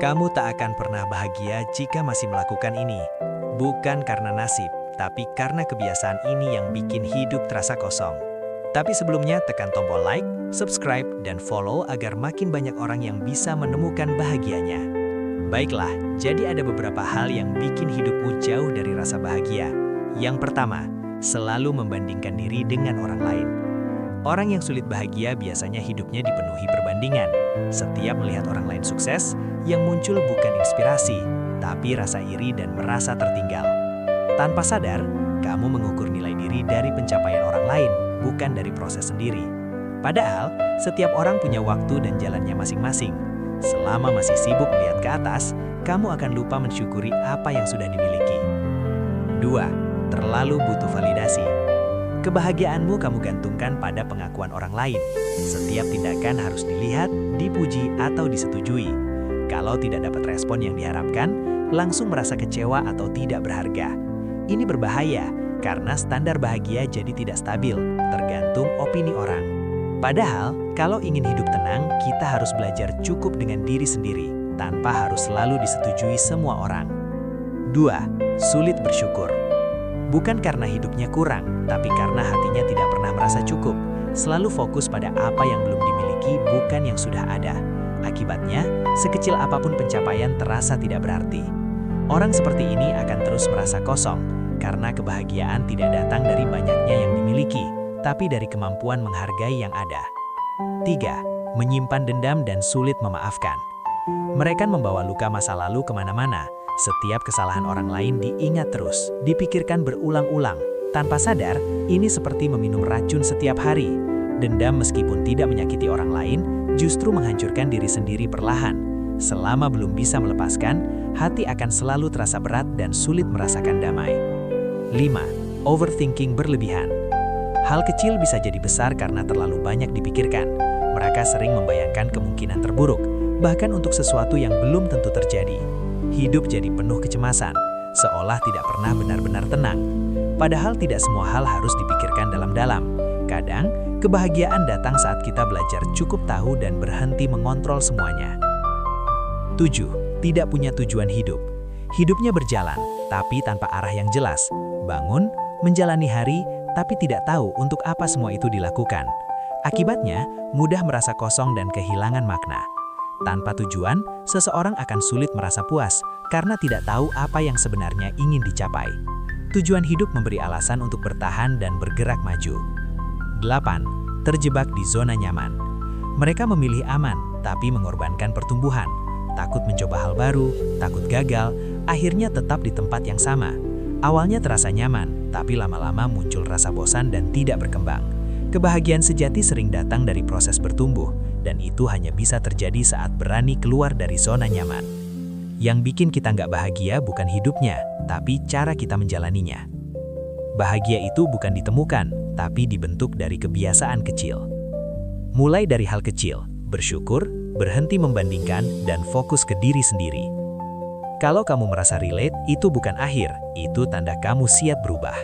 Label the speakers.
Speaker 1: Kamu tak akan pernah bahagia jika masih melakukan ini. Bukan karena nasib, tapi karena kebiasaan ini yang bikin hidup terasa kosong. Tapi sebelumnya tekan tombol like, subscribe, dan follow agar makin banyak orang yang bisa menemukan bahagianya. Baiklah, jadi ada beberapa hal yang bikin hidupmu jauh dari rasa bahagia. Yang pertama, selalu membandingkan diri dengan orang lain. Orang yang sulit bahagia biasanya hidupnya dipenuhi perbandingan. Setiap melihat orang lain sukses, yang muncul bukan inspirasi, tapi rasa iri dan merasa tertinggal. Tanpa sadar, kamu mengukur nilai diri dari pencapaian orang lain, bukan dari proses sendiri. Padahal, setiap orang punya waktu dan jalannya masing-masing. Selama masih sibuk melihat ke atas, kamu akan lupa mensyukuri apa yang sudah dimiliki. 2. Terlalu butuh validasi. Kebahagiaanmu kamu gantungkan pada pengakuan orang lain. Setiap tindakan harus dilihat, dipuji, atau disetujui. Kalau tidak dapat respon yang diharapkan, langsung merasa kecewa atau tidak berharga. Ini berbahaya, karena standar bahagia jadi tidak stabil, tergantung opini orang. Padahal, kalau ingin hidup tenang, kita harus belajar cukup dengan diri sendiri, tanpa harus selalu disetujui semua orang. 2. Sulit bersyukur. Bukan karena hidupnya kurang, tapi karena hatinya tidak pernah merasa cukup. Selalu fokus pada apa yang belum dimiliki, bukan yang sudah ada. Akibatnya, sekecil apapun pencapaian terasa tidak berarti. Orang seperti ini akan terus merasa kosong, karena kebahagiaan tidak datang dari banyaknya yang dimiliki, tapi dari kemampuan menghargai yang ada. 3. Menyimpan dendam dan sulit memaafkan. Mereka membawa luka masa lalu kemana-mana. Setiap kesalahan orang lain diingat terus, dipikirkan berulang-ulang. Tanpa sadar, ini seperti meminum racun setiap hari. Dendam meskipun tidak menyakiti orang lain, justru menghancurkan diri sendiri perlahan. Selama belum bisa melepaskan, hati akan selalu terasa berat dan sulit merasakan damai. 5. Overthinking berlebihan. Hal kecil bisa jadi besar karena terlalu banyak dipikirkan. Mereka sering membayangkan kemungkinan terburuk, bahkan untuk sesuatu yang belum tentu terjadi. Hidup jadi penuh kecemasan, seolah tidak pernah benar-benar tenang. Padahal tidak semua hal harus dipikirkan dalam-dalam. Kadang, kebahagiaan datang saat kita belajar cukup tahu dan berhenti mengontrol semuanya. 7. Tidak punya tujuan hidup. Hidupnya berjalan, tapi tanpa arah yang jelas. Bangun, menjalani hari, tapi tidak tahu untuk apa semua itu dilakukan. Akibatnya, mudah merasa kosong dan kehilangan makna. Tanpa tujuan, seseorang akan sulit merasa puas karena tidak tahu apa yang sebenarnya ingin dicapai. Tujuan hidup memberi alasan untuk bertahan dan bergerak maju. 8. Terjebak di zona nyaman. Mereka memilih aman, tapi mengorbankan pertumbuhan. Takut mencoba hal baru, takut gagal, akhirnya tetap di tempat yang sama. Awalnya terasa nyaman, tapi lama-lama muncul rasa bosan dan tidak berkembang. Kebahagiaan sejati sering datang dari proses bertumbuh, dan itu hanya bisa terjadi saat berani keluar dari zona nyaman. Yang bikin kita nggak bahagia bukan hidupnya, tapi cara kita menjalaninya. Bahagia itu bukan ditemukan, tapi dibentuk dari kebiasaan kecil. Mulai dari hal kecil, bersyukur, berhenti membandingkan, dan fokus ke diri sendiri. Kalau kamu merasa relate, itu bukan akhir, itu tanda kamu siap berubah.